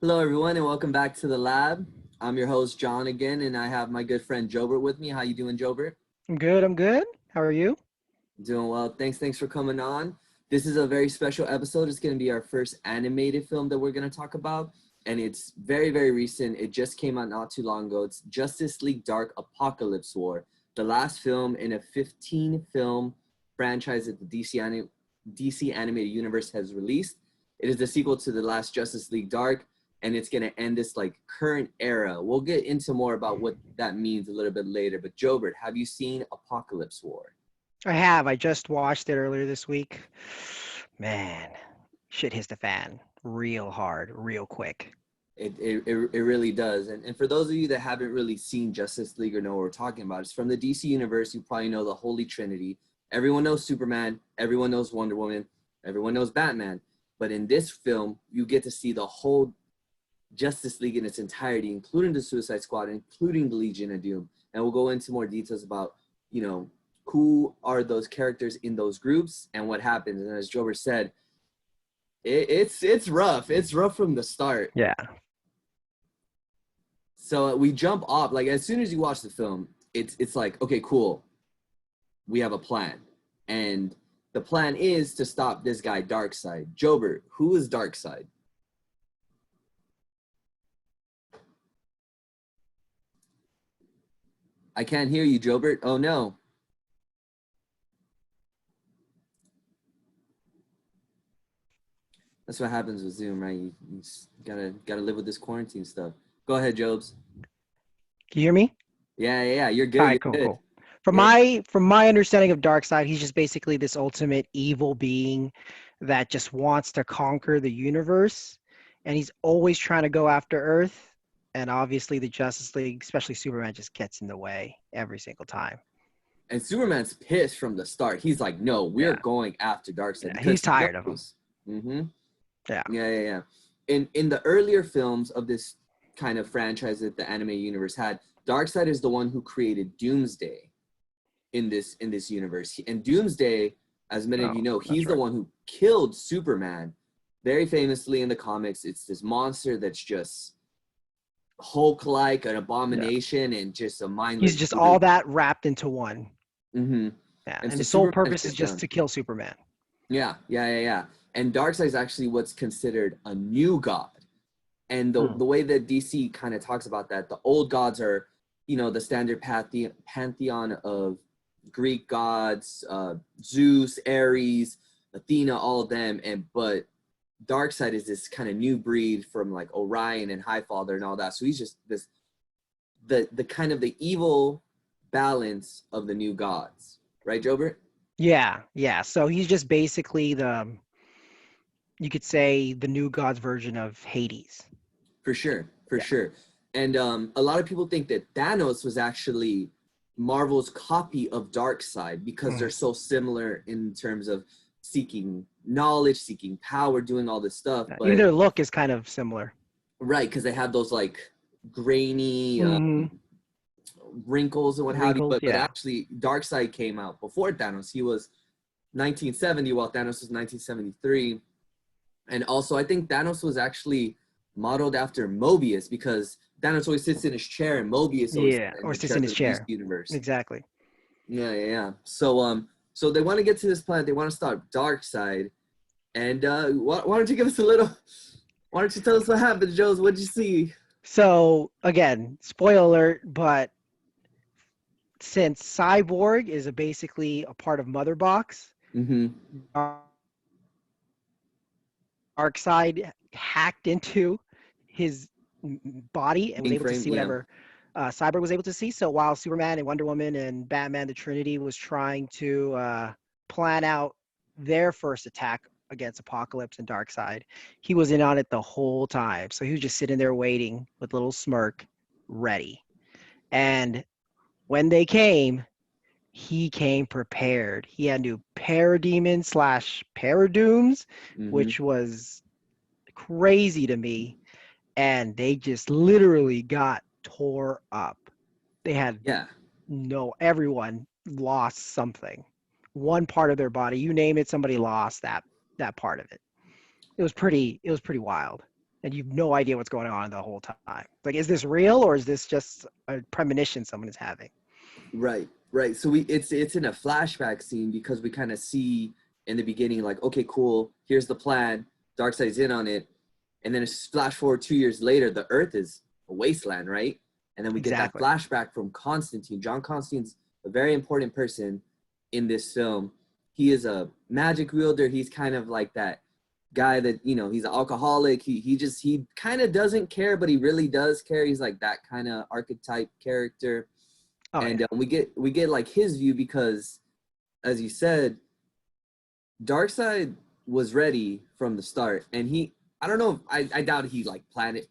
Hello, everyone, and welcome back to the lab. I'm your host, John, again, and I have my good friend Jobert with me. How you doing, Jobert? I'm good. I'm good. How are you? Doing well. Thanks for coming on. This is a very special episode. It's going to be our first animated film that we're going to talk about, and it's very recent. It just came out not too long ago. It's Justice League Dark Apokolips War, the last film in a 15-film franchise that the DC animated universe has released. It is the sequel to the last Justice League Dark, and it's going to end this like current era. We'll get into more about what that means a little bit later. But Jobert, have you seen Apokolips War? I have. I just watched it earlier this week. Man, shit hits the fan real hard, real quick. It really does. And for those of you that haven't really seen Justice League or know what we're talking about, it's from the DC universe. You probably know the Holy Trinity. Everyone knows Superman. Everyone knows Wonder Woman. Everyone knows Batman. But in this film, you get to see the whole Justice League in its entirety, including the Suicide Squad, including the Legion of Doom. And we'll go into more details about, who are those characters in those groups and what happens. And as Jover said, it's rough. It's rough from the start. Yeah. So we jump off, like as soon as you watch the film, it's like, okay, cool. We have a plan. And the plan is to stop this guy, Darkseid. Jobert, who is Darkseid? I can't hear you, Jobert. Oh no. That's what happens with Zoom, right? You gotta live with this quarantine stuff. Go ahead, Jobs. Can you hear me? Yeah. You're All good. right, You're cool, good. cool. From Yeah. my understanding of Darkseid, he's just basically this ultimate evil being that just wants to conquer the universe, and he's always trying to go after Earth. And obviously, the Justice League, especially Superman, just gets in the way every single time. And Superman's pissed from the start. He's like, no, we're Yeah, going after Darkseid yeah. because He's he tired of him. knows. Mm-hmm. Yeah. Yeah. In the earlier films of this kind of franchise that the anime universe had, Darkseid is the one who created Doomsday in this universe. And Doomsday, as many of Oh, you know, that's he's the right. one who killed Superman. Very famously in the comics, it's this monster that's just Hulk-like, an Yeah. abomination, and just a He's mindless just all brute. that wrapped into one. Mm-hmm. Yeah, And and so his sole Superman's purpose is just just done. to kill Superman. Yeah. And Darkseid is actually what's considered a new god. And the way that DC kind of talks about that, the old gods are, the standard pantheon of Greek gods, Zeus, Ares, Athena, all of them. But Darkseid is this kind of new breed from like Orion and Highfather and all that. So he's just the kind of the evil balance of the new gods, right, Jobert? Yeah. So he's just basically you could say the new god's version of Hades. For sure, for Yeah. sure. And a lot of people think that Thanos was actually Marvel's copy of Darkseid because they're Mhm. so similar in terms of seeking knowledge, seeking power, doing all this stuff. Even But their look is kind of similar. right, because they have those like grainy Hmm. wrinkles and what have you. Wrinkles, But yeah. actually, Darkseid came out before Thanos. He was 1970, while Thanos was 1973. And also, I think Thanos was actually modeled after Mobius because Thanos always sits in his chair and Mobius always Yeah. sits in Or the sits chair in for his the DC chair. universe. Exactly. Yeah. So they want to get to this planet. They want to start Darkseid. And why don't you give us a little? Why don't you tell us what happened, Joes? What'd you see? So again, spoiler alert, but since Cyborg is basically a part of Mother Box, Mm-hmm. Darkseid hacked into his body and was able to Mainframe, see yeah. whatever Cyborg was able to see. So while Superman and Wonder Woman and Batman, the Trinity, was trying to plan out their first attack against Apocalypse and Darkseid, he was in on it the whole time. So he was just sitting there waiting with a little smirk, ready. And when they came, he came prepared. He had new parademons slash paradooms, Mm-hmm. which was crazy to me. And they just literally got tore up. They had Yeah. everyone lost something. One part of their body, you name it, somebody lost that part of it. It was pretty wild. and you've no idea what's going on the whole time. Like, is this real or is this just a premonition someone is having? Right, right. So it's in a flashback scene because we kind of see in the beginning, like, okay, cool, here's the plan. Darkseid's in on it, and then it's flash forward 2 years later, the Earth is a wasteland, right? And then we get that Exactly. flashback from Constantine. John Constantine's a very important person in this film. He is a magic wielder. He's kind of like that guy that, you know, he's an alcoholic. He kind of doesn't care, but he really does care. He's like that kind of archetype character. Oh And yeah. we get like his view because, as you said, Darkseid was ready from the start, and I don't know, I doubt he like planted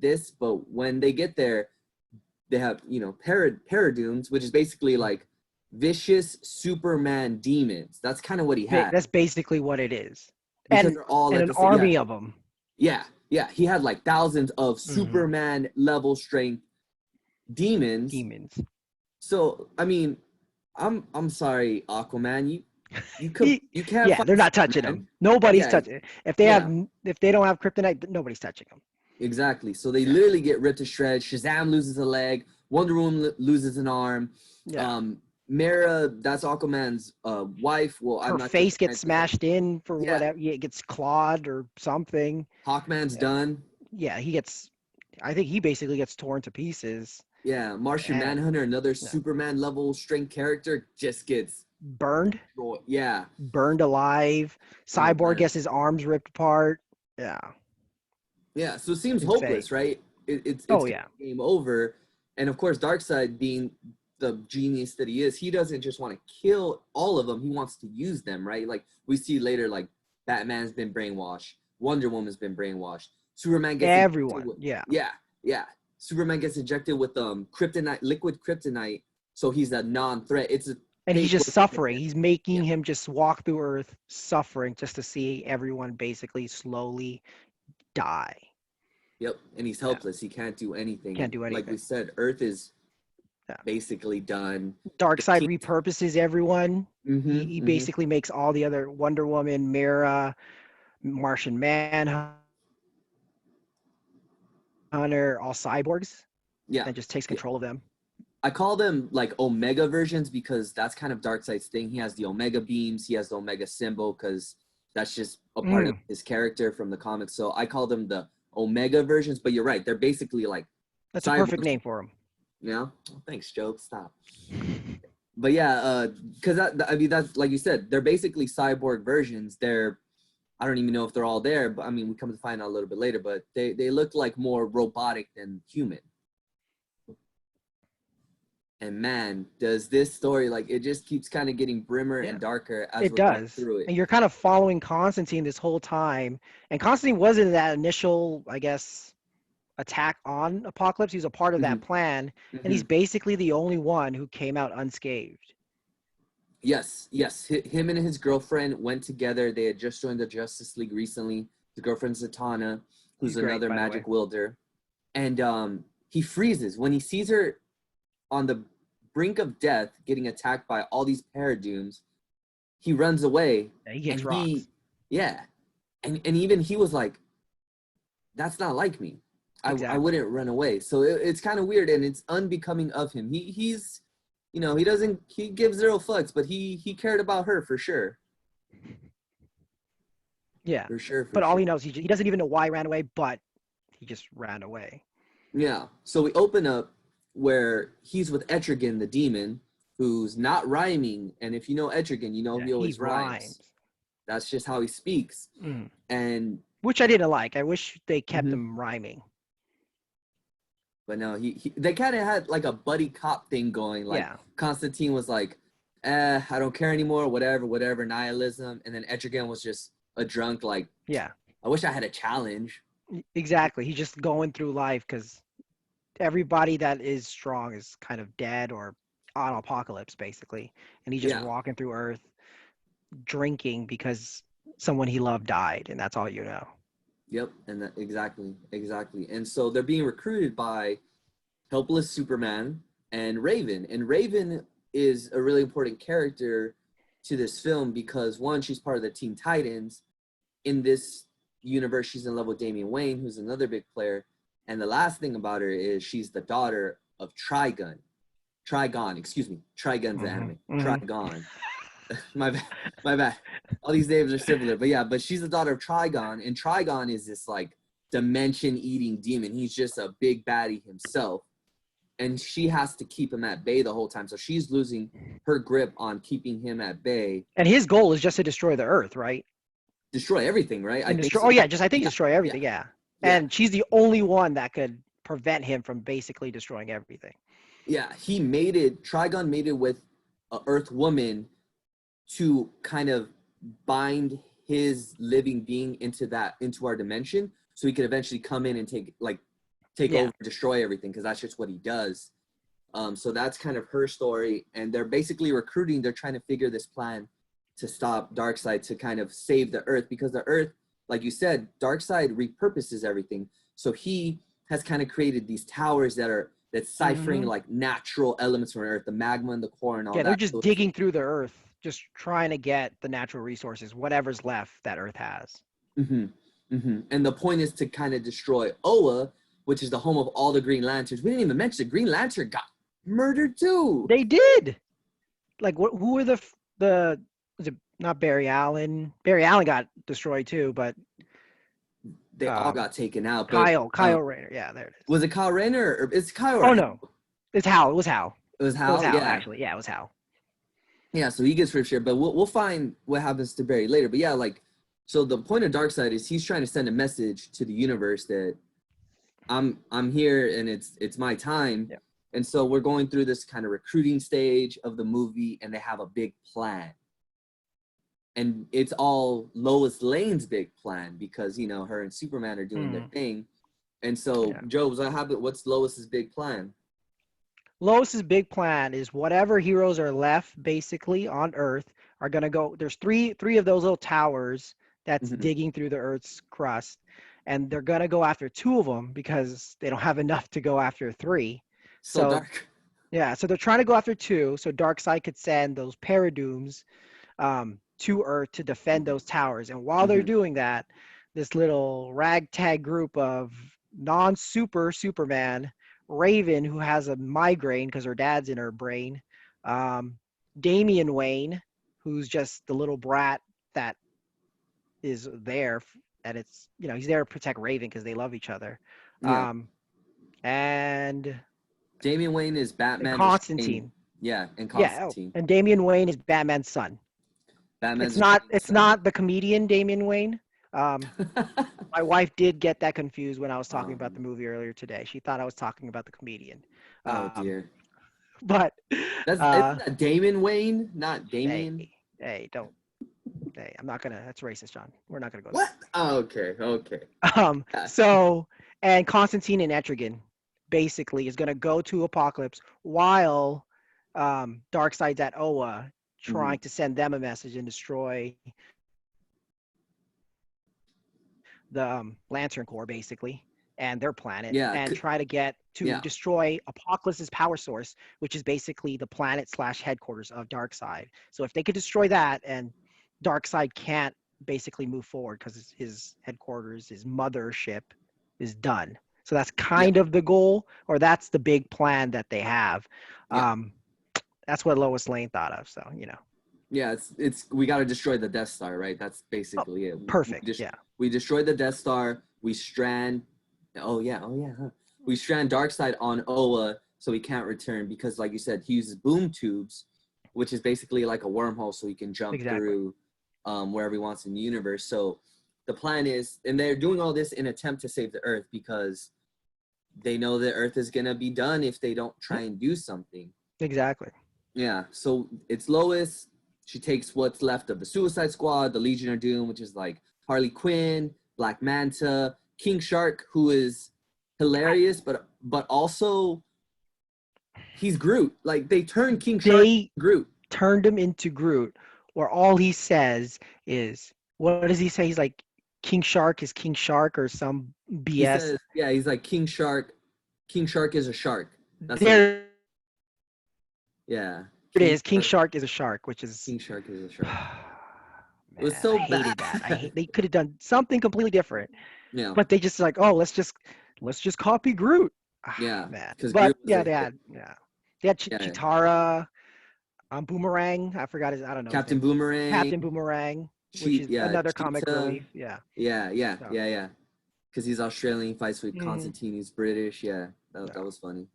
this, but when they get there, they have, you know, paradunes, which is basically like vicious Superman demons. That's kind of what he had That's basically what it is. because they're all And at an the same. Yeah, army of them. yeah. He had like thousands of Superman level strength demons. So I mean, I'm sorry, Aquaman. You can't. Yeah, fight they're not touching Superman. them. Nobody's Yeah, touching it. If they don't have kryptonite, nobody's touching them. exactly. So they literally get ripped to shreds. Shazam loses a leg. Wonder Woman loses an arm. Yeah. Mara, that's Aquaman's wife. Well, I'm Her not face sure. gets smashed in for Yeah. whatever. Yeah, it gets clawed or something. Hawkman's done. Yeah, I think he basically gets torn to pieces. Yeah, Martian Manhunter, another Superman level strength character, just gets burned. Yeah. Burned alive. Cyborg gets his arms ripped apart. Yeah. Yeah, so it seems hopeless, right? It's game over. And of course, Darkseid, being the genius that he is, he doesn't just want to kill all of them. He wants to use them, right? Like we see later, like Batman's been brainwashed, Wonder Woman's been brainwashed, Superman gets everyone. Yeah. Superman gets injected with kryptonite, liquid kryptonite, so he's a non-threat. And he's just suffering. He's making him just walk through Earth suffering just to see everyone basically slowly die. Yep, and he's helpless. He can't do anything. Can't do anything. Like we said, Earth is basically done. Darkseid repurposes everyone. He basically makes all the other Wonder Woman, Mara, Martian Manhunter, all cyborgs. Yeah. And just takes control of them. I call them like Omega versions because that's kind of Darkseid's thing. He has the Omega beams. He has the Omega symbol because that's just a part of his character from the comics. So I call them the Omega versions. But you're right. They're basically like... That's a perfect name for them. Yeah? Oh, thanks, Joe. Stop. But yeah, because I mean, that's like you said, they're basically cyborg versions. I don't even know if they're all there, but I mean, we come to find out a little bit later, but they look like more robotic than human. And man, does this story, like, it just keeps kind of getting grimmer and darker as we're going through it. And you're kind of following Constantine this whole time. And Constantine wasn't in that initial, I guess, attack on Apokolips. He was a part of that plan. And he's basically the only one who came out unscathed. Yes. Him and his girlfriend went together. They had just joined the Justice League recently. His girlfriend's Zatanna, who's another magic wielder. And he freezes when he sees her on the brink of death, getting attacked by all these paradooms. He runs away. Yeah, he gets rocks. And even he was like, that's not like me. I wouldn't run away. So it's kind of weird, and it's unbecoming of him. He's, you know, he gives zero fucks, but he cared about her for sure. Yeah. For sure. But all he knows, he doesn't even know why he ran away, but he just ran away. Yeah. So we open up where he's with Etrigan, the demon, who's not rhyming. And if you know Etrigan, you know he always rhymes. That's just how he speaks. And which I didn't like. I wish they kept him rhyming. But no, they kind of had like a buddy cop thing going. Like Constantine was like, I don't care anymore, whatever, nihilism. And then Etrigan was just a drunk, like, I wish I had a challenge. Exactly. He's just going through life because everybody that is strong is kind of dead or on Apokolips, basically. And he's just walking through Earth drinking because someone he loved died, and that's all you know. Yep, and exactly. And so they're being recruited by helpless Superman and Raven. And Raven is a really important character to this film because, one, she's part of the Teen Titans. In this universe, she's in love with Damian Wayne, who's another big player. And the last thing about her is she's the daughter of Trigon. Excuse me. Trigon's the anime. Trigon. my bad. My bad. All these names are similar. But yeah, but she's the daughter of Trigon. And Trigon is this like dimension-eating demon. He's just a big baddie himself. And she has to keep him at bay the whole time. So she's losing her grip on keeping him at bay. And his goal is just to destroy the Earth, right? Destroy everything, right? I think so. Oh yeah, I think destroy everything. Yeah. And she's the only one that could prevent him from basically destroying everything. Yeah, Trigon made it with a Earth woman to kind of bind his living being into our dimension, so he could eventually come in and take over, destroy everything, because that's just what he does. So that's kind of her story, and they're basically recruiting. They're trying to figure this plan to stop Darkseid, to kind of save the Earth, because the Earth, like you said, Darkseid repurposes everything. So he has kind of created these towers that's ciphering like natural elements from Earth, the magma and the core and all that. Yeah, they're just digging through the Earth, just trying to get the natural resources, whatever's left that Earth has. And the point is to kind of destroy Oa, which is the home of all the Green Lanterns. We didn't even mention the Green Lantern got murdered too. They did. Like, who were the was it not Barry Allen? Barry Allen got destroyed too, but they all got taken out. Kyle Rayner. Yeah, there it is. Was it Kyle Rayner or it's Kyle? Oh no, it's Hal. It was Hal. It was Hal. Yeah, actually, yeah, it was Hal. Yeah, so he gets ripped here, but we'll find what happens to Barry later. But yeah, like, so the point of Darkseid is he's trying to send a message to the universe that I'm here and it's my time. Yeah. And so we're going through this kind of recruiting stage of the movie, and they have a big plan. And it's all Lois Lane's big plan because, her and Superman are doing their thing. And so, Joe, what's Lois's big plan? Lois's big plan is whatever heroes are left basically on Earth are going to go. There's three of those little towers that's digging through the Earth's crust. And they're going to go after two of them because they don't have enough to go after three. So dark. Yeah, so they're trying to go after two. So Darkseid could send those Paradooms to Earth to defend those towers. And while they're doing that, this little ragtag group of Superman, Raven, who has a migraine because her dad's in her brain, Damian Wayne, who's just the little brat that is there, and it's, he's there to protect Raven because they love each other. Yeah. And Damian Wayne is Batman. And Constantine. And Constantine. And Damian Wayne is Batman's son. It's not the comedian Damian Wayne. My wife did get that confused when I was talking about the movie earlier today. She thought I was talking about the comedian. Oh dear. But isn't that Damian Wayne, not Damian? Hey, don't. Hey, I'm not gonna. That's racist, John. We're not gonna go. What? Oh, okay. So, and Constantine and Etrigan basically is gonna go to Apokolips while Darkseid's at Oa, trying to send them a message and destroy the Lantern Corps basically and their planet, and try to get to destroy Apokolips' power source, which is basically the planet / headquarters of Darkseid. So if they could destroy that, and Darkseid can't basically move forward because his headquarters, his mothership, is done. So that's kind of the goal, or that's the big plan that they have. That's what Lois Lane thought of. So, Yeah, it's we got to destroy the Death Star, right? That's basically it. Perfect. We destroy the Death Star. We strand. We strand Darkseid on Oa, so he can't return because, like you said, he uses boom tubes, which is basically like a wormhole, so he can jump through wherever he wants in the universe. So the plan is, and they're doing all this in attempt to save the Earth because they know the Earth is gonna be done if they don't try and do something. Exactly. Yeah. So it's Lois. She takes what's left of the Suicide Squad, the Legion of Doom, which is like Harley Quinn, Black Manta, King Shark, who is hilarious, but also he's Groot. Like they turned King Shark into Groot. Turned him into Groot, where all he says is, what does he say? He's like, King Shark is King Shark or some BS. He says, he's like King Shark. King Shark is a shark. That's there. Yeah. It is. King Shark is a shark, which is. King Shark is a shark. It was Man, I so bad. hated that. I hate. They could have done something completely different, Yeah, but they just like, oh, let's just copy Groot. Ah, yeah, man. because But Groot was yeah, a hit. they had Yeah, Chitara, Boomerang. I forgot his. I don't know his Captain name. Boomerang, Captain Boomerang, which is another comic Cheetah. relief. Yeah. So. Yeah. Because he's Australian, fights with Mhm. Constantine, he's British. Yeah, that No. was funny.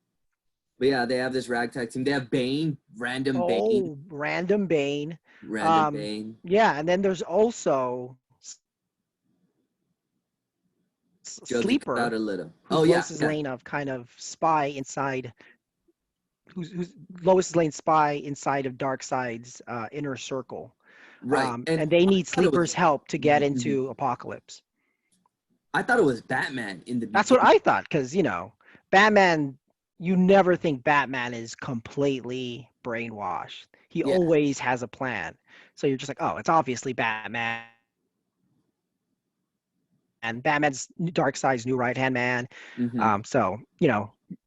But yeah, they have this ragtag team. They have Bane, Oh, random Bane. random Um, Bane. yeah, and then there's also Josie, cut out Sleeper, a little. who's Oh yeah, Lois's yeah, Lane of kind of spy inside, who's Lois's Lane spy inside of Darkseid's inner circle. right. And And they I need thought it was, Sleeper's help to get Mhm. into Apokolips. I thought it was Batman in the That's what beginning. I thought, because Batman. You never think Batman is completely brainwashed. He Yeah. always has a plan. So you're just like, oh, it's obviously Batman. And Batman's Darkseid's new right hand man. hmm So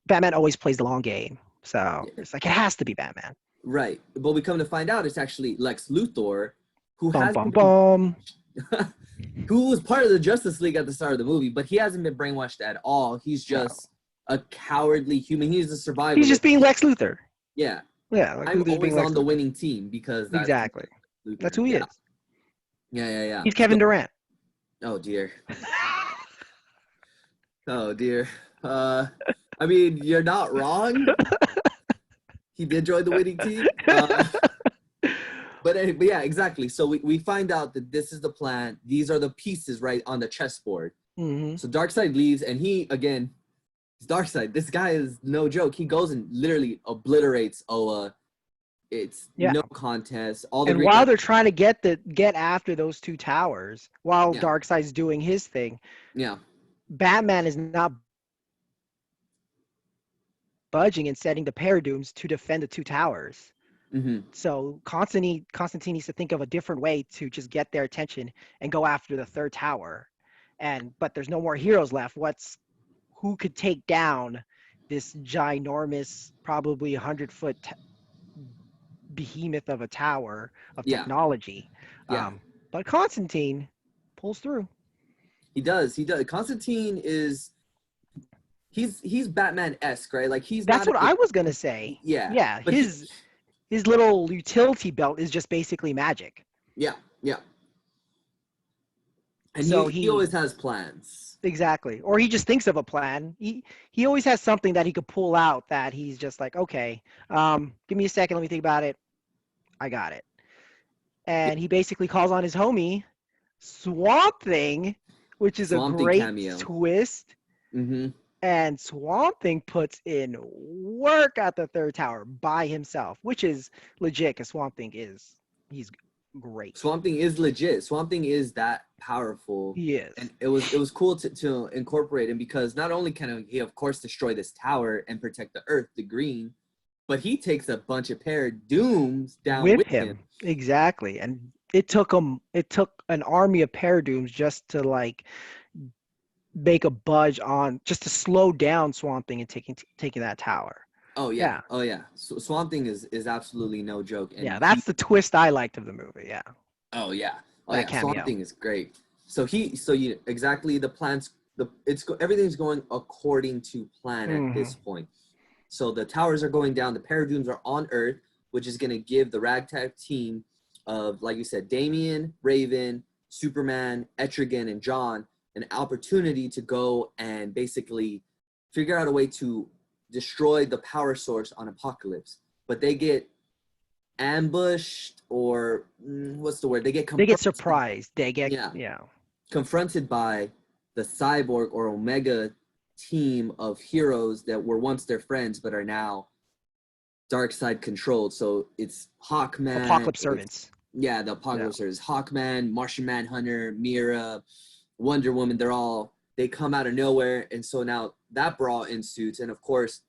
Batman always plays the long game. So Yeah. it's like it has to be Batman. Right. But we come to find out it's actually Lex Luthor, who Bum hasn't bum been bum. who was part of the Justice League at the start of the movie, but he hasn't been brainwashed at all. He's No, just a cowardly human. He's a he's survivalist. just being Lex Luthor. Yeah. Yeah, Lex I'm Luthor's being always Lex on the Luthor. winning team because that's Exactly. That's Luthor. who he Yeah. is. Yeah. He's So, Kevin Durant. oh dear. Oh dear. Uh I mean, you're not wrong. He did join the winning team. But yeah, exactly. So we find out that this is the plan. These are the pieces, right, on the chessboard. hmm So Darkseid leaves, and he again, Darkseid. This guy is no joke. He goes and literally obliterates Oa. It's Yeah. no contest. All the And Green while Lantern. they're trying to get after those two towers, while Yeah, Darkseid's doing his thing, yeah, Batman is not budging and setting the Paradooms to defend the two towers. hmm So Constantine needs to think of a different way to just get their attention and go after the third tower. But there's no more heroes left. Who could take down this ginormous, probably 100-foot behemoth of a tower of yeah, technology? yeah. But Constantine pulls through. He does. He does. Constantine is he's Batman-esque, right? Like he's That's not. what I was gonna say. Yeah, Yeah, but he. his little utility belt is just basically magic. Yeah, yeah. And So he he always has plans. exactly, or he just thinks of a plan. He always has something that he could pull out that he's just like, okay, give me a second, let me think about it. I got it. Yeah. And he basically calls on his homie Swamp Thing, which is a Swamp Thing great cameo. twist. Mm-hmm. And Swamp Thing puts in work at the third tower by himself, which is legit because he's great. Swamp Thing is legit. Swamp Thing is that powerful, He is. and it was cool to incorporate him because not only can he of course destroy this tower and protect the Earth, the Green, but he takes a bunch of Paradooms down With with him. him. Exactly. And it took an army of Paradooms just to like make a budge on just to slow down Swamp Thing and taking that tower. Oh yeah, Yeah. oh yeah. Swamp Thing is absolutely no joke, Yeah, and that's the twist I liked of the movie. Yeah. oh yeah, oh That yeah. Swamp cameo. Thing is great. So you exactly the plans. Everything's going according to plan at hmm this point. So the towers are going down. The Paradooms are on Earth, which is going to give the ragtag team of, like you said, Damian, Raven, Superman, Etrigan, and John an opportunity to go and basically figure out a way to destroy the power source on Apokolips. But they get ambushed, or what's the word? They get They get confronted. surprised. They get Yeah, yeah. confronted by the Cyborg or Omega team of heroes that were once their friends but are now Darkseid controlled. So it's Hawkman. Apocalypse servants. Yeah, the Yeah. Apocalypse is Hawkman, Martian Manhunter, Mira, Wonder Woman. They come out of nowhere, and so now that brawl ensues. And of course,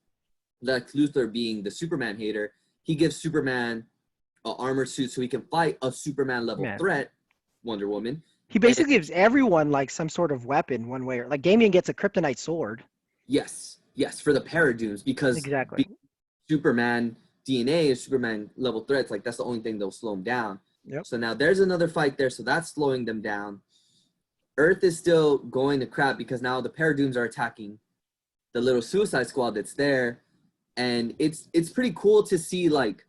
Lex Luthor, being the Superman hater, he gives Superman an armor suit so he can fight a Superman level Man. threat, Wonder Woman. He basically gives everyone like some sort of weapon one way or like Damian gets a kryptonite sword. Yes, for the Paradooms, because Exactly. Superman DNA is Superman level threats. Like that's the only thing that'll slow him down. Yep. So now there's another fight there. So that's slowing them down. Earth is still going to crap because now the Paradooms are attacking the little Suicide Squad that's there. And it's pretty cool to see like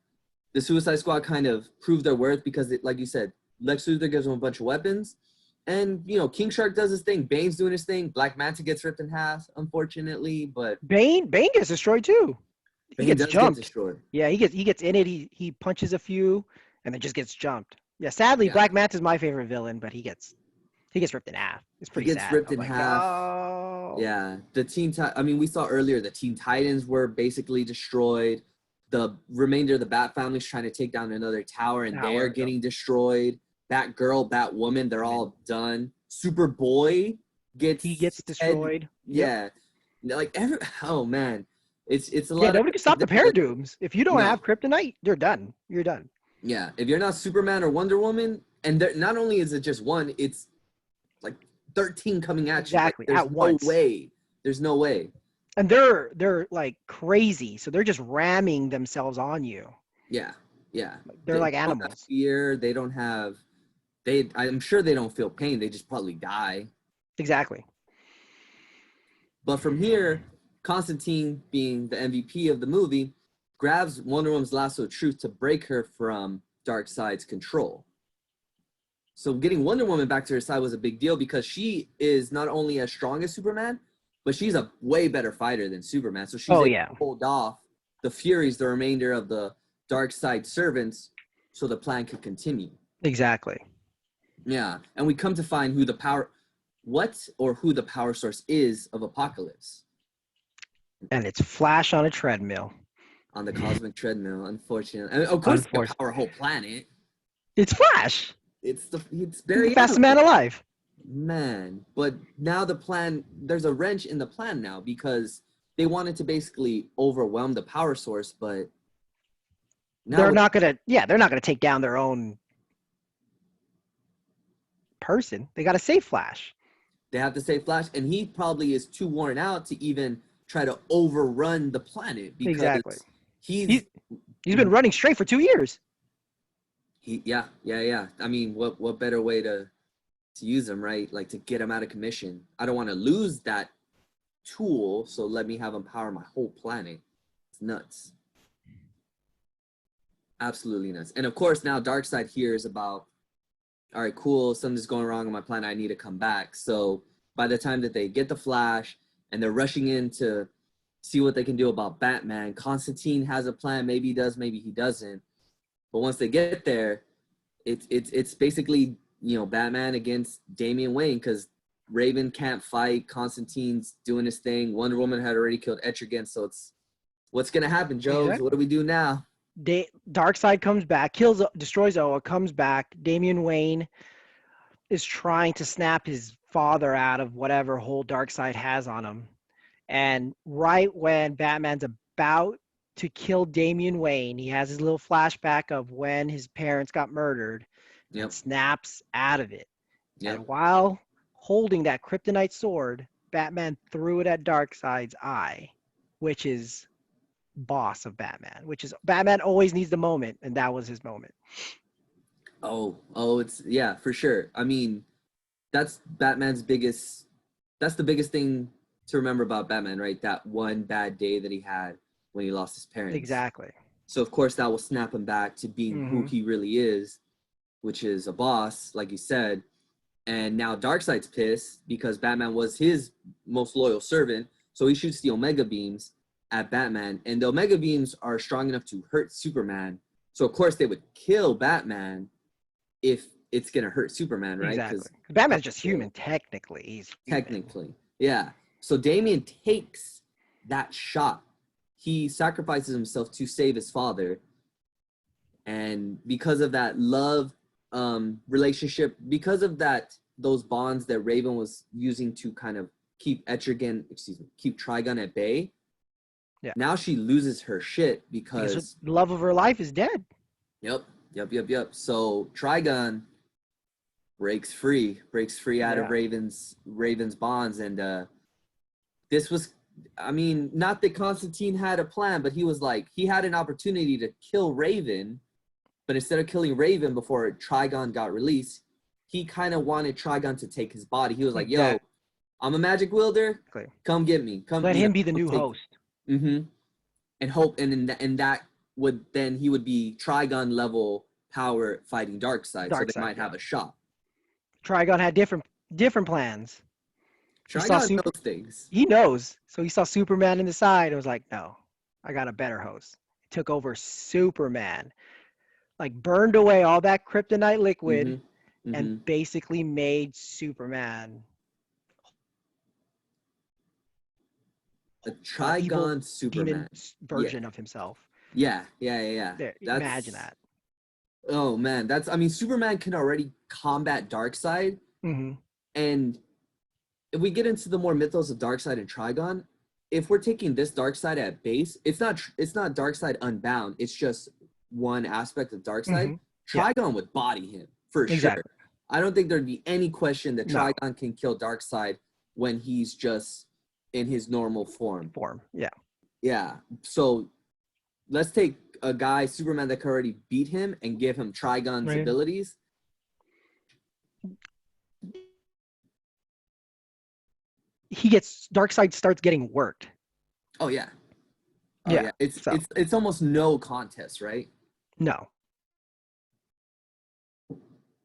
the Suicide Squad kind of prove their worth because, like you said, Lex Luthor gives them a bunch of weapons. And, you know, King Shark does his thing. Bane's doing his thing. Black Manta gets ripped in half, unfortunately. But Bane gets destroyed too. He Bane gets does get jumped. destroyed. Yeah, he gets in it. He punches a few, and then just gets jumped. Yeah, sadly, Yeah. Black Manta's my favorite villain, but he gets ripped in half. It's He pretty gets sad. ripped I'm in like, half. no. Yeah. I mean, we saw earlier the Teen Titans were basically destroyed. The remainder of the Bat family's trying to take down another tower, and they're Yep. getting destroyed. Batgirl, Batwoman, they're all done. Superboy He gets destroyed. Yeah. Like oh man. It's a Yeah, lot nobody can stop the Paradooms. If you don't No. have kryptonite, you're done. You're done. Yeah, if you're not Superman or Wonder Woman, and not only is it just one, it's like 13 coming at Exactly, you. Like, at once. There's no way. And they're like crazy, so they're just ramming themselves on you. Yeah. They're like don't have animals. fear. They don't have. I'm sure they don't feel pain. They just probably die. Exactly. But from here, Constantine, being the MVP of the movie, grabs Wonder Woman's lasso of truth to break her from Darkseid's control. So getting Wonder Woman back to her side was a big deal because she is not only as strong as Superman, but she's a way better fighter than Superman. So she's able to hold off the Furies, the remainder of the Darkseid servants, so the plan could continue. Exactly. Yeah, and we come to find who the power source is of Apokolips. And it's Flash on a treadmill. On the cosmic treadmill, unfortunately. I mean, of course, it can power a whole planet. It's Flash. It's very the fastest man alive. Man, but now there's a wrench in the plan now because they wanted to basically overwhelm the power source, but now they're not gonna take down their own person. They got to save Flash. They have to save Flash, and he probably is too worn out to even try to overrun the planet because he's been running straight for 2 years. Yeah. I mean, what better way to use him, right? Like to get him out of commission. I don't want to lose that tool, so let me have him power my whole planet. It's nuts. Absolutely nuts. And of course, now Darkseid hears about, all right, cool, something's going wrong on my planet. I need to come back. So by the time that they get the Flash and they're rushing in to see what they can do about Batman, Constantine has a plan. Maybe he does, maybe he doesn't. But once they get there, it's basically, you know, Batman against Damian Wayne because Raven can't fight. Constantine's doing his thing. Wonder Woman had already killed Etrigan, so it's what's gonna happen, Joe? Exactly. What do we do now? Darkseid comes back, destroys Oa, comes back. Damian Wayne is trying to snap his father out of whatever hold Darkseid has on him. And right when Batman's about to kill Damian Wayne, he has his little flashback of when his parents got murdered and snaps out of it. Yep. And while holding that kryptonite sword, Batman threw it at Darkseid's eye, which is boss of Batman, Batman always needs the moment, and that was his moment. Oh, it's for sure. I mean, that's the biggest thing to remember about Batman, right? That one bad day that he had when he lost his parents. Exactly. So of course that will snap him back to being who he really is, which is a boss, like you said. And now Darkseid's pissed because Batman was his most loyal servant, so he shoots the Omega Beams at Batman, and the Omega Beams are strong enough to hurt Superman. So of course they would kill Batman if it's gonna hurt Superman, right? Exactly. Batman's just human, technically. He's human. Technically, yeah. So Damian takes that shot. He sacrifices himself to save his father, and because of that love relationship, because of those bonds that Raven was using to kind of keep Trigon at bay. Yeah. Now she loses her shit because the love of her life is dead. Yep. So Trigon breaks free out of Raven's bonds, and this was, I mean, not that Constantine had a plan, but he was like, he had an opportunity to kill Raven But instead of killing Raven before Trigon got released, he kind of wanted Trigon to take his body. He was like, yo, Exactly. I'm a magic wielder. Come get me. Come. Let him be the new host. Mm-hmm. And hope, and that would then he would be Trigon level power fighting Darkseid, so they might have a shot. Trigon had different plans. Trigon knows things. He knows. So he saw Superman in the side and was like, no, I got a better host. He took over Superman, like burned away all that kryptonite liquid and basically made Superman a Trigon Superman version of himself. Yeah. Imagine that. Oh man, I mean, Superman can already combat Darkseid, and if we get into the more mythos of Darkseid and Trigon, if we're taking this Darkseid at base, it's not Darkseid Unbound. It's just one aspect of Darkseid. Trigon would body him for sure. I don't think there'd be any question that Trigon can kill Darkseid when he's just in his normal form. Yeah. So let's take a guy, Superman, that could already beat him and give him Trigon's abilities. Darkseid starts getting worked. Oh yeah. It's almost no contest, right? No.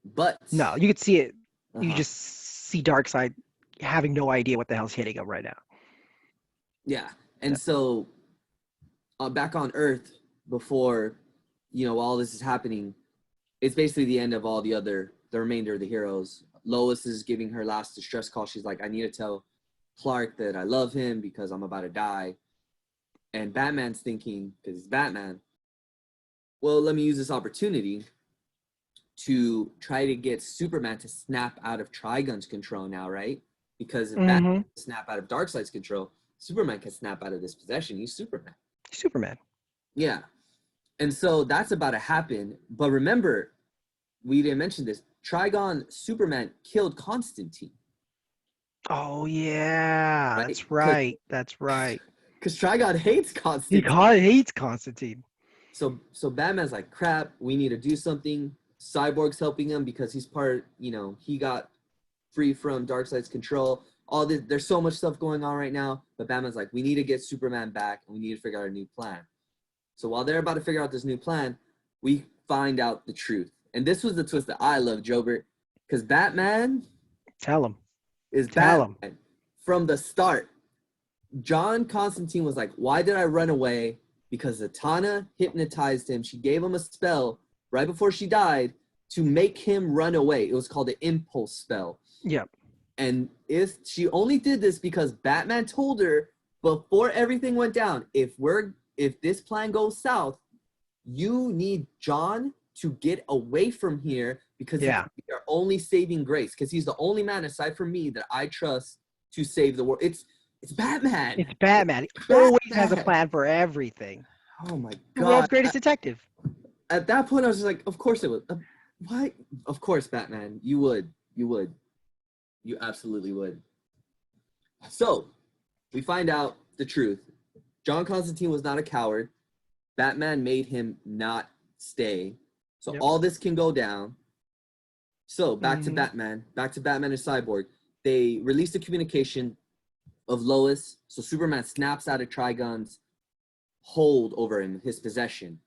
But no, you could see it. You just see Darkseid having no idea what the hell's hitting him right now. Yeah. And so back on Earth, before all this is happening, it's basically the end of all the remainder of the heroes. Lois is giving her last distress call. She's like, I need to tell Clark that I love him because I'm about to die. And Batman's thinking, because he's Batman, well, let me use this opportunity to try to get Superman to snap out of Trigon's control now, right? Because if Batman can snap out of Darkseid's control, Superman can snap out of this possession. He's Superman. Yeah. And so that's about to happen. But remember, we didn't mention this. Trigon Superman killed Constantine. Oh, yeah. Right? That's right. Because Trigon hates Constantine. He hates Constantine. So Batman's like, crap, we need to do something. Cyborg's helping him because he's he got free from Darkseid's control. All this, there's so much stuff going on right now. But Batman's like, we need to get Superman back and we need to figure out a new plan. So while they're about to figure out this new plan, we find out the truth. And this was the twist that I love, Jobert, because Batman Tell him. From the start. John Constantine was like, why did I run away? Because Zatanna hypnotized him. She gave him a spell right before she died to make him run away. It was called the impulse spell. Yep. And if she only did this because Batman told her before everything went down, if this plan goes south, you need John to get away from here because he's our only saving grace. Because he's the only man aside from me that I trust to save the world. It's Batman. It's Batman. He always has a plan for everything. Oh my God. The world's greatest detective. At that point, I was just like, of course it would. What? Of course, Batman. You would. You absolutely would. So, we find out the truth. John Constantine was not a coward. Batman made him not stay. So all this can go down. So, back to Batman. Back to Batman and Cyborg. They released a communication of Lois. So, Superman snaps out of Trigon's hold over him, his possession.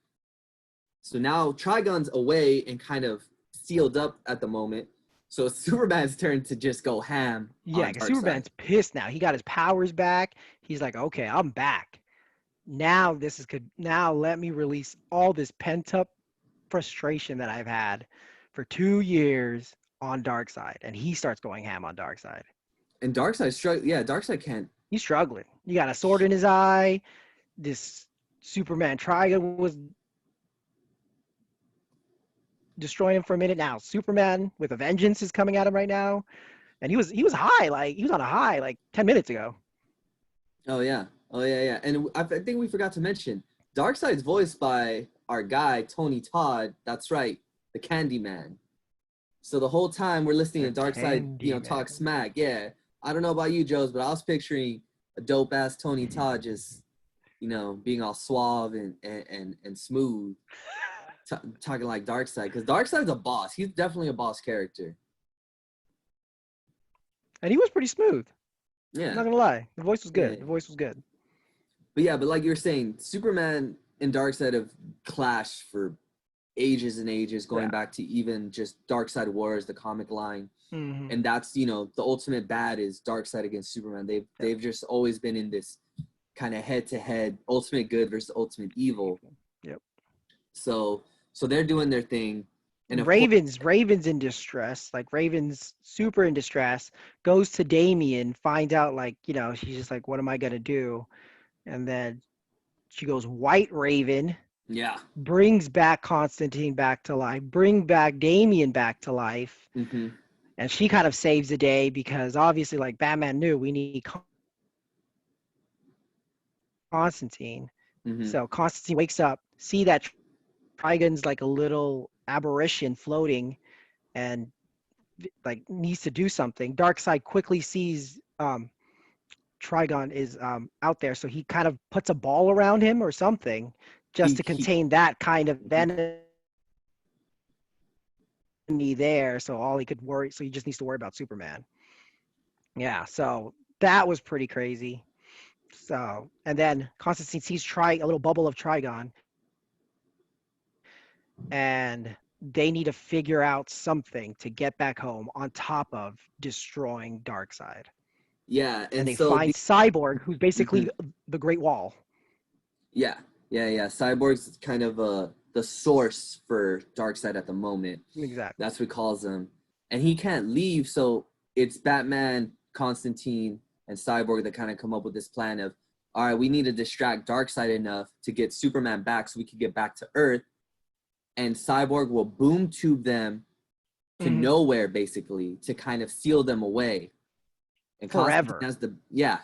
So now Trigon's away and kind of sealed up at the moment. So it's Superman's turn to just go ham. Yeah, because Superman's pissed now. He got his powers back. He's like, okay, I'm back. Now this is good. Now let me release all this pent-up frustration that I've had for 2 years on Darkseid. And he starts going ham on Darkseid. And Darkseid can't. He's struggling. You got a sword in his eye. This Superman Trigon was destroying him for a minute. Now Superman with a vengeance is coming at him right now, and he was high, like he was on a high like 10 minutes ago. Oh yeah, and I think we forgot to mention Darkseid's voiced by our guy Tony Todd. That's right, the Candyman. So the whole time we're listening to Darkseid, talk smack. Yeah, I don't know about you, Joes, but I was picturing a dope ass Tony Todd just, being all suave and smooth. talking like Darkseid, because Darkseid's a boss. He's definitely a boss character. And he was pretty smooth. I'm Yeah, not gonna lie. The voice was yeah. good. The voice was good. But like you were saying, Superman and Darkseid have clashed for ages and ages, going Yeah. back to even just Darkseid Wars, the comic line. Mm-hmm. And that's, you know, the ultimate bad is Darkseid against Superman. They've just always been in this kind of head-to-head, ultimate good versus ultimate evil. Yep. So they're doing their thing. And of Raven's in distress. Like Raven's super in distress. Goes to Damian, finds out like, you know, she's just like, what am I gonna do? And then she goes White Raven, yeah. brings back Constantine back to life, bring back Damian back to life. Mm-hmm. And she kind of saves the day because obviously like Batman knew we need Constantine. Mm-hmm. So Constantine wakes up, see that Trigon's like a little aberration floating and like needs to do something. Darkseid quickly sees Trigon is out there, so he kind of puts a ball around him or something just to contain that kind of enemy there. So all he could worry, so he just needs to worry about Superman. Yeah, so that was pretty crazy. So, and then Constantine sees a little bubble of Trigon, and they need to figure out something to get back home on top of destroying Darkseid. Yeah, And they find Cyborg, who's basically the Great Wall. Yeah. Cyborg's kind of the source for Darkseid at the moment. Exactly. That's what he calls him. And he can't leave, so it's Batman, Constantine, and Cyborg that kind of come up with this plan of, all right, we need to distract Darkseid enough to get Superman back so we can get back to Earth. And Cyborg will boom tube them to nowhere, basically, to kind of seal them away. And forever.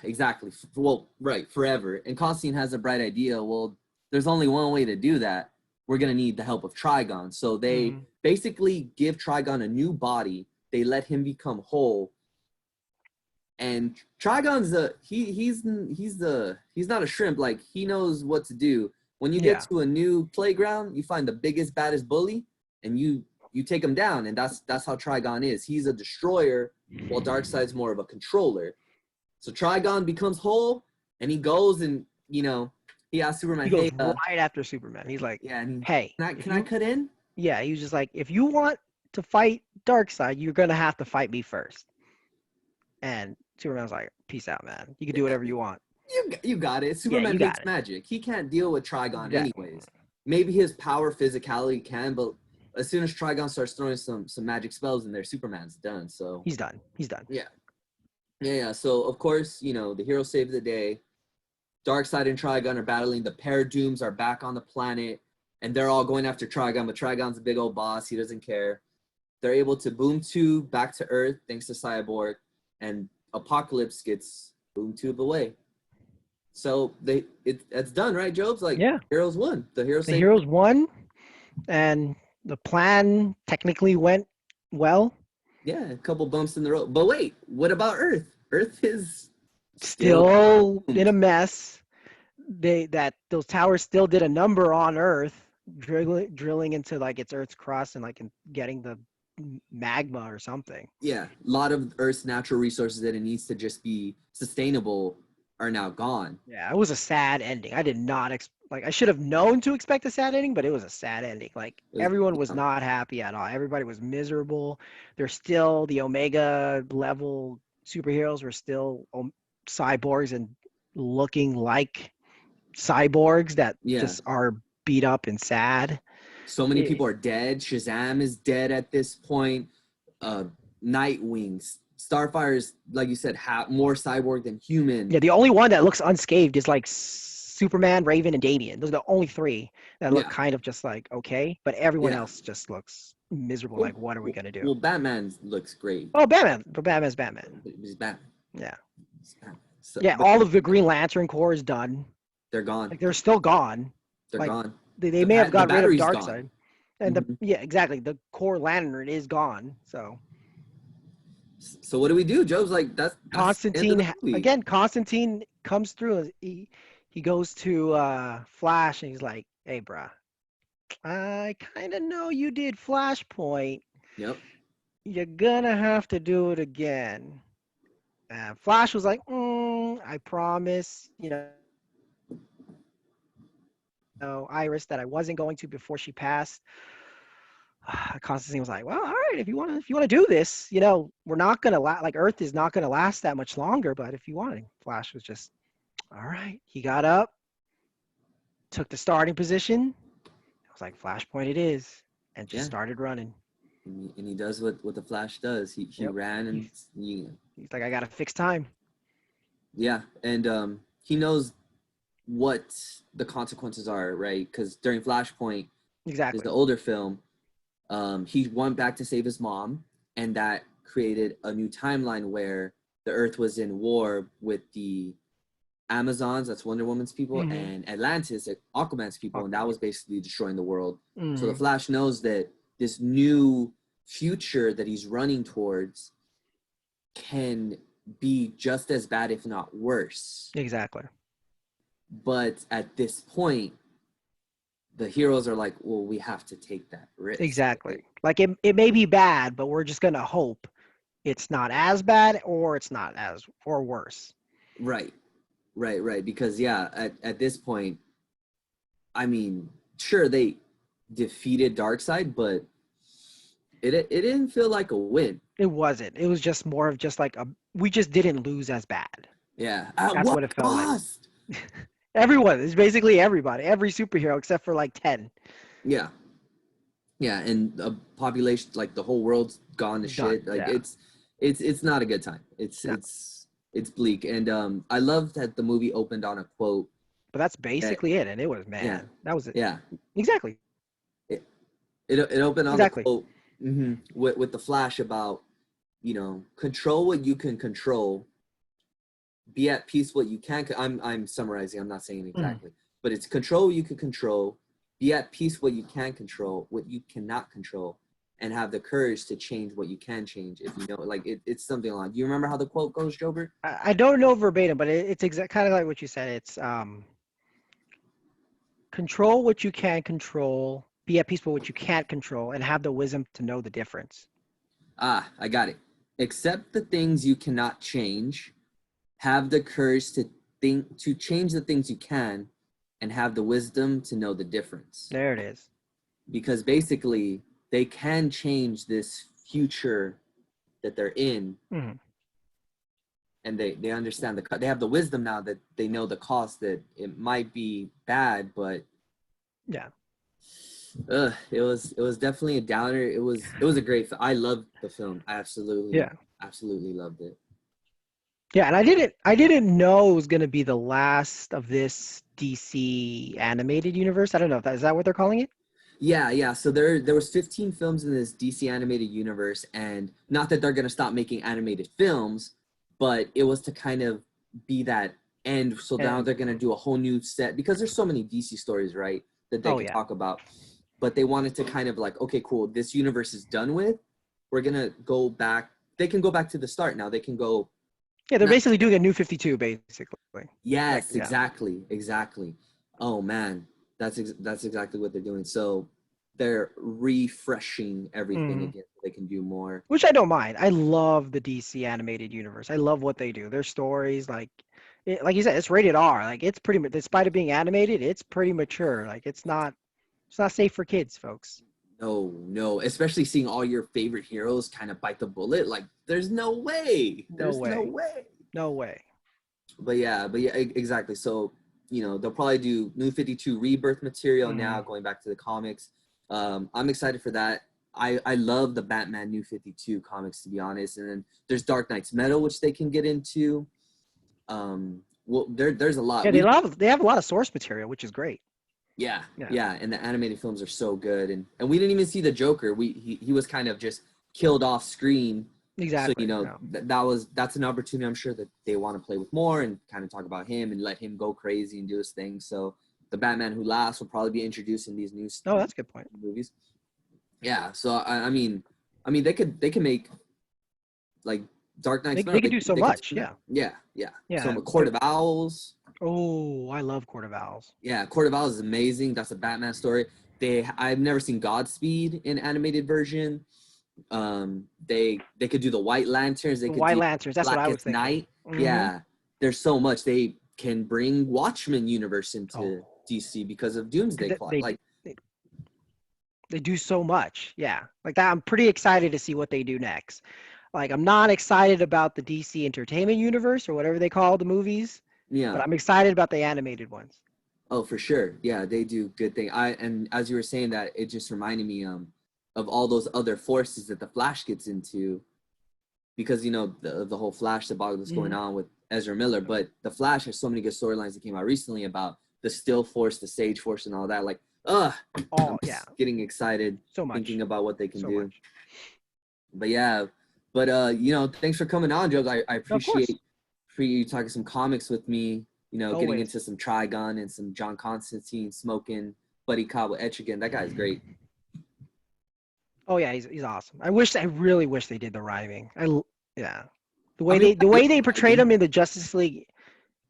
Exactly. Well, right, forever. And Constantine has a bright idea. Well, there's only one way to do that. We're going to need the help of Trigon. So they basically give Trigon a new body. They let him become whole. And Trigon's he's not a shrimp. Like, he knows what to do. When you get to a new playground, you find the biggest, baddest bully, and you take him down. And that's how Trigon is. He's a destroyer, while Darkseid's more of a controller. So Trigon becomes whole, and he goes and, you know, he asks Superman, he goes right after Superman. He's like, hey, can I cut in? Yeah, he was just like, if you want to fight Darkseid, you're going to have to fight me first. And Superman was like, peace out, man. You can do whatever you want. You got it. Superman makes magic. He can't deal with Trigon anyways. Maybe his power physicality can, but as soon as Trigon starts throwing some magic spells in there, Superman's done. So he's done. Yeah. So of course, you know, the hero saved the day. Darkseid and Trigon are battling. The Paradooms are back on the planet, and they're all going after Trigon, but Trigon's a big old boss. He doesn't care. They're able to boom tube back to Earth thanks to Cyborg, and Apokolips gets boom tube away. So it's done, right, Jobs? Like, heroes won. The heroes won, and the plan technically went well. Yeah, a couple bumps in the road. But wait, what about Earth? Earth is still in a mess. Those towers still did a number on Earth, drilling into like its Earth's crust and like getting the magma or something. Yeah, a lot of Earth's natural resources that it needs to just be sustainable are now gone. Yeah, it was a sad ending. I did not I should have known to expect a sad ending, but it was a sad ending. Like, everyone was not happy at all. Everybody was miserable. They're still the Omega level superheroes were still cyborgs and looking like cyborgs that just are beat up and sad. So many people are dead. Shazam is dead at this point. Nightwing, Starfire is, like you said, more cyborg than human. Yeah, the only one that looks unscathed is like Superman, Raven, and Damian. Those are the only three that look kind of just like okay, but everyone else just looks miserable. Like, what are we gonna do? Well, Batman looks great. Oh, Batman! But Batman's Batman. He's Batman. Yeah. So, all of the Green Lantern Corps is done. They're gone. Like, they're still gone. They're gone. They may have got rid of Darkseid. And exactly. The core Lantern is gone. So what do we do? Joe's like, that's Constantine again. Constantine comes through. He goes to Flash and he's like, "Hey, bruh, I kind of know you did Flashpoint. Yep. You're gonna have to do it again. And Flash was like, I promise, Iris that I wasn't going to before she passed. Constantine was like, well, all right, if you want to do this, we're not gonna like Earth is not gonna last that much longer, but if you want it, Flash was just, all right. He got up, took the starting position. I was like, Flashpoint it is, and just Yeah. started running. And he does what the Flash does. He Yep. ran and He's like, I gotta fix time. yeah, and he knows what the consequences are, right? Because during Flashpoint, is Exactly. the older film, he went back to save his mom, and that created a new timeline where the Earth was in war with the Amazons, that's Wonder Woman's people, Mm-hmm. and Atlantis, Aquaman's people, and that was basically destroying the world. So the Mm-hmm. Flash knows that this new future that he's running towards can be just as bad, if not worse. Exactly. But at this point, the heroes are like, well, we have to take that risk. Exactly. Like it may be bad, but we're just gonna hope it's not as bad or it's not as or worse. Right. Because yeah, at this point, I mean, sure they defeated Darkseid, but it didn't feel like a win. It wasn't. It was just more of just like we just didn't lose as bad. Yeah. At That's what what it felt like. cost? Everyone, it's basically everybody, every superhero except for like 10. Yeah. Yeah, and the population, like the whole world's gone to shit. Like Yeah. it's not a good time. No. It's bleak. And I love that the movie opened on a quote. But that's basically it. And it was, man, Yeah. that was it. Yeah. Exactly. It opened on Exactly. the quote with the Flash about, control what you can control, be at peace what you can. I'm summarizing. I'm not saying exactly, but it's control what you can control, be at peace what you can control, what you cannot control, and have the courage to change what you can change. If you know, like it's something along. Do you remember how the quote goes, Jobert? I don't know verbatim, but it's kind of like what you said. It's control what you can control, be at peace with what you can't control, and have the wisdom to know the difference. Ah, I got it. Accept the things you cannot change, have the courage to change the things you can, and have the wisdom to know the difference. There it is. Because basically they can change this future that they're in, and they understand they have the wisdom now that they know the cost, that it might be bad, but yeah, it was definitely a downer. It was a great film. I loved the film. I absolutely loved it. Yeah, and I didn't know it was gonna be the last of this DC animated universe. I don't know if is that what they're calling it? Yeah. So there was 15 films in this DC animated universe, and not that they're gonna stop making animated films, but it was to kind of be that end. So now they're gonna do a whole new set, because there's so many DC stories, right, that they can talk about. But they wanted to kind of like, okay, cool, this universe is done with. We're gonna go back. They can go back to the start now. They can go. Yeah, they're basically doing a new 52, basically. Yes, exactly. Oh man, that's exactly what they're doing. So they're refreshing everything again. So they can do more. Which I don't mind. I love the DC animated universe. I love what they do. Their stories, like you said, it's rated R. Like it's pretty, despite it being animated, it's pretty mature. Like it's not safe for kids, folks. No, especially seeing all your favorite heroes kind of bite the bullet. Like, there's no way. No way. But yeah, exactly. So, they'll probably do New 52 rebirth material now, going back to the comics. I'm excited for that. I love the Batman New 52 comics, to be honest. And then there's Dark Knight's Metal, which they can get into. Well, there's a lot. Yeah, they have a lot of source material, which is great. Yeah, and the animated films are so good, and we didn't even see the Joker. He was kind of just killed off screen. Exactly. So that's an opportunity. I'm sure that they want to play with more and kind of talk about him and let him go crazy and do his thing. So the Batman Who Laughs will probably be introduced in these new. Oh, that's a good point. Movies. Yeah. So I mean they can make like Dark Knight's Metal. They can do so much. Yeah. So Court of Owls. Oh, I love Court of Owls. Yeah, Court of Owls is amazing. That's a Batman story. I've never seen Godspeed in animated version. They could do the White Lanterns. They The could White do Lanterns. That's what I was Blackest thinking. Night. Yeah, there's so much. They can bring Watchmen universe into Oh, DC because of Doomsday because Clock. Like, they do so much. Yeah, like that. I'm pretty excited to see what they do next. Like, I'm not excited about the DC Entertainment Universe or whatever they call the movies, yeah. but I'm excited about the animated ones. Oh, for sure. Yeah, they do good thing. And as you were saying that, it just reminded me of all those other forces that the Flash gets into, because the whole Flash debacle that's going on with Ezra Miller. But the Flash has so many good storylines that came out recently about the Still Force, the Sage Force, and all that. Like, I'm just getting excited So much. thinking about what they can So do. much. But yeah, but thanks for coming on, Joe. I appreciate you talking some comics with me. Getting into some Trigon and some John Constantine, smoking Buddy Cobb with Etrigan. That guy's great. Oh yeah, he's awesome. I really wish they did the rhyming. The way they portrayed him in the Justice League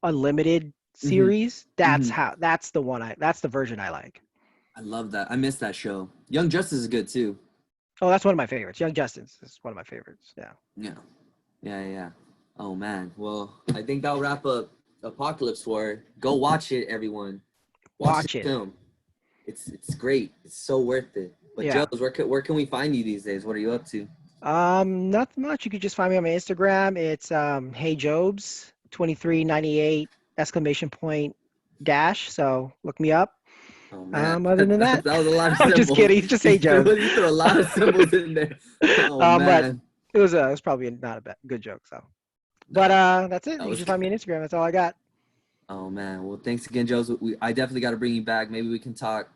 Unlimited series, that's the version I like. I love that. I miss that show. Young Justice is good too. Oh, that's one of my favorites. Young Justice is one of my favorites. Yeah. Oh man. Well, I think that'll wrap up Apokolips War. Go watch it, everyone. Watch the film. It's great. It's so worth it. But Joes, where can we find you these days? What are you up to? Nothing much. You could just find me on my Instagram. It's Hey Jobs 2398 ! So look me up. Oh man. Other than that, that was a lot of symbols. I'm just kidding. Just Hey Jobs. You threw a lot of symbols in there. Oh man. But it was probably not a good joke. So, but that's it. You can just find me on Instagram. That's all I got. Oh man. Well, thanks again, Joes. I definitely got to bring you back. Maybe we can talk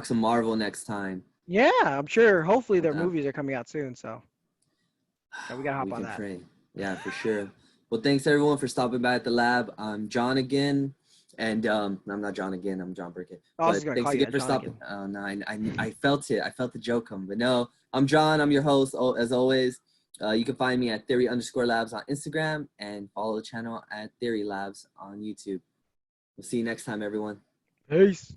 some Marvel next time. Yeah, I'm sure. Hopefully their movies are coming out soon. So we gotta hop on that. Pray. Yeah, for sure. Well, thanks everyone for stopping by at the lab. I'm John again, and I'm not John again. I'm John Burkett. But thanks again for stopping. Oh no, I felt it. I felt the joke come. But no, I'm John. I'm your host. As always, you can find me at Theory_Labs on Instagram and follow the channel at Theory Labs on YouTube. We'll see you next time, everyone. Peace.